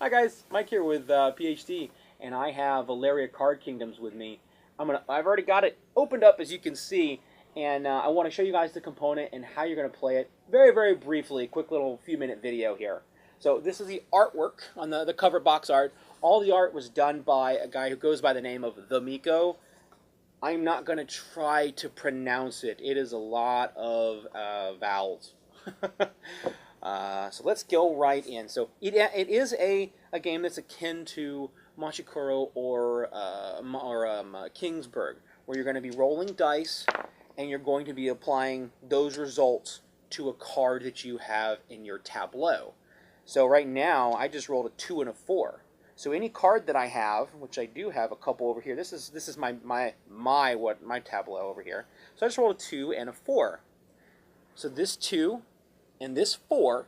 Hi guys, Mike here with PhD, and I have Valeria Card Kingdoms with me. I've already got it opened up, as you can see, and I want to show you guys the component and how you're going to play it very briefly. Quick little few-minute video here. So this is the artwork on the cover box art. All the art was done by a guy who goes by the name of The Miko. I'm not going to try to pronounce it. It is a lot of vowels. So let's go right in. So it is a game that's akin to Machikoro or Kingsburg, where you're going to be rolling dice and you're going to be applying those results to a card that you have in your tableau. So right now I just rolled a 2 and a 4. So any card that I have, which I do have a couple over here, this is my tableau over here. So I just rolled a 2 and a 4. So this 2 and this 4,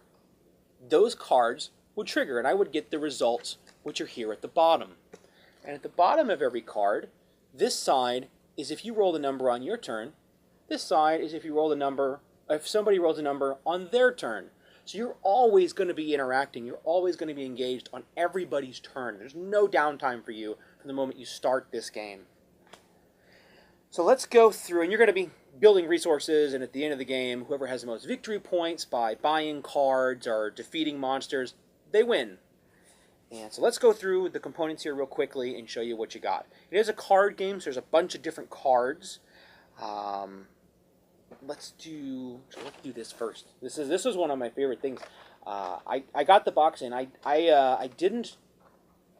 those cards would trigger, and I would get the results, which are here at the bottom. And at the bottom of every card, this side is if you roll the number on your turn. This side is if you roll the number, if somebody rolls a number on their turn. So you're always going to be interacting. You're always going to be engaged on everybody's turn. There's no downtime for you from the moment you start this game. So let's go through, and you're going to be building resources, and at the end of the game, whoever has the most victory points by buying cards or defeating monsters, they win. And so let's go through the components here real quickly and show you what you got. It is a card game, so there's a bunch of different cards. Let's do this first. This is one of my favorite things. I got the box, and I didn't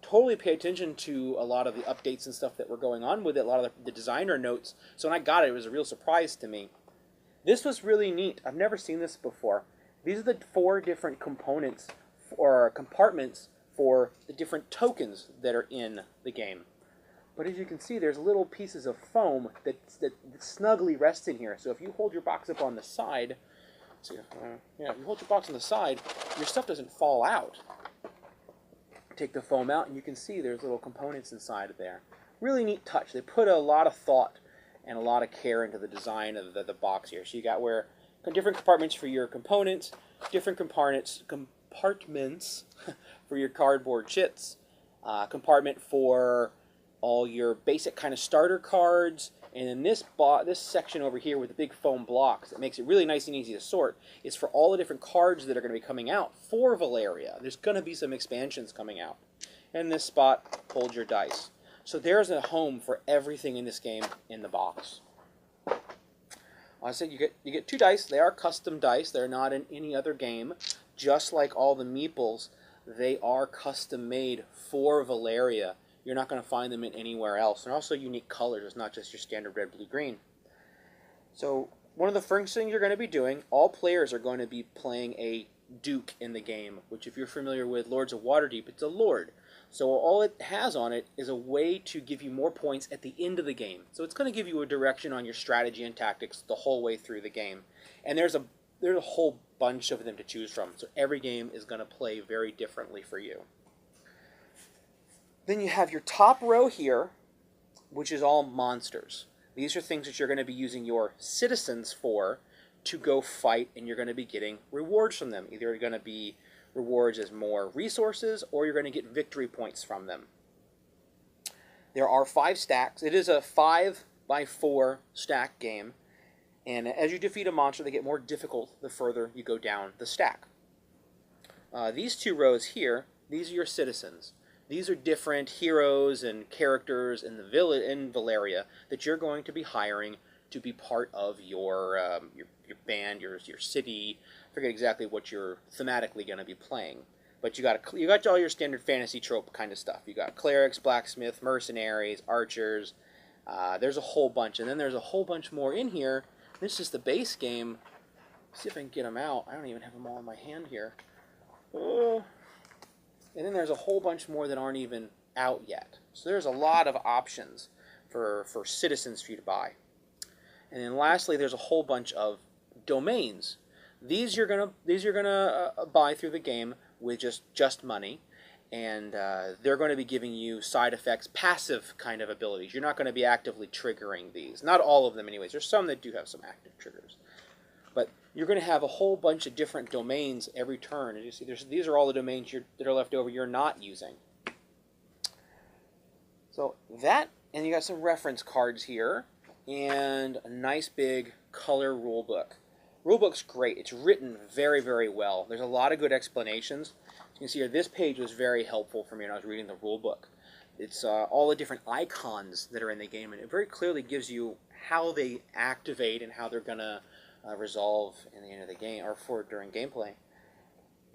totally pay attention to a lot of the updates and stuff that were going on with it, a lot of the designer notes. So when I got it, it was a real surprise to me. This was really neat. I've never seen this before. These are the 4 different components or compartments for the different tokens that are in the game. But as you can see, there's little pieces of foam that snugly rest in here. So if you hold your box up on the side, if you hold your box on the side, your stuff doesn't fall out. Take the foam out, and you can see there's little components inside of there. Really neat touch. They put a lot of thought and a lot of care into the design of the box here. So you got different compartments for your components, different compartments for your cardboard chits, compartment for all your basic kind of starter cards, and then this section over here with the big foam blocks that makes it really nice and easy to sort is for all the different cards that are going to be coming out for Valeria. There's going to be some expansions coming out. And this spot holds your dice. So there's a home for everything in this game in the box. I said you get 2 dice. They are custom dice. They're not in any other game. Just like all the meeples, they are custom made for Valeria. You're not going to find them in anywhere else. They're also unique colors. It's not just your standard red, blue, green. So one of the first things you're going to be doing, all players are going to be playing a duke in the game, which if you're familiar with Lords of Waterdeep, it's a lord. So all it has on it is a way to give you more points at the end of the game. So it's going to give you a direction on your strategy and tactics the whole way through the game. And there's a whole bunch of them to choose from. So every game is going to play very differently for you. Then you have your top row here, which is all monsters. These are things that you're going to be using your citizens for to go fight, and you're going to be getting rewards from them. Either you're going to be rewards as more resources, or you're going to get victory points from them. There are 5 stacks. It is a 5x4 stack game, and as you defeat a monster, they get more difficult the further you go down the stack. These 2 rows here, these are your citizens. These are different heroes and characters in in Valeria that you're going to be hiring to be part of your band, your city. I forget exactly what you're thematically going to be playing, but you got all your standard fantasy trope kind of stuff. You got clerics, blacksmith, mercenaries, archers. There's a whole bunch, and then there's a whole bunch more in here. This is the base game. Let's see if I can get them out. I don't even have them all in my hand here. And then there's a whole bunch more that aren't even out yet. So there's a lot of options for citizens for you to buy. And then lastly, there's a whole bunch of domains. These you're gonna buy through the game with just money, and they're going to be giving you side effects, passive kind of abilities. You're not going to be actively triggering these. Not all of them anyways. There's some that do have some active triggers. But you're going to have a whole bunch of different domains every turn. As you see, these are all the domains that are left over you're not using. So that, and you got some reference cards here, and a nice big color rule book. Rule book's great. It's written very, very well. There's a lot of good explanations. You can see here, this page was very helpful for me when I was reading the rule book. It's all the different icons that are in the game, and it very clearly gives you how they activate and how they're going to resolve in the end of the game, or during gameplay.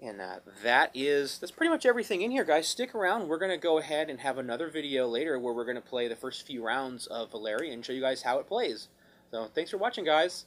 And that's pretty much everything in here, guys. Stick around. We're going to go ahead and have another video later where we're going to play the first few rounds of Valeria and show you guys how it plays. So thanks for watching, guys.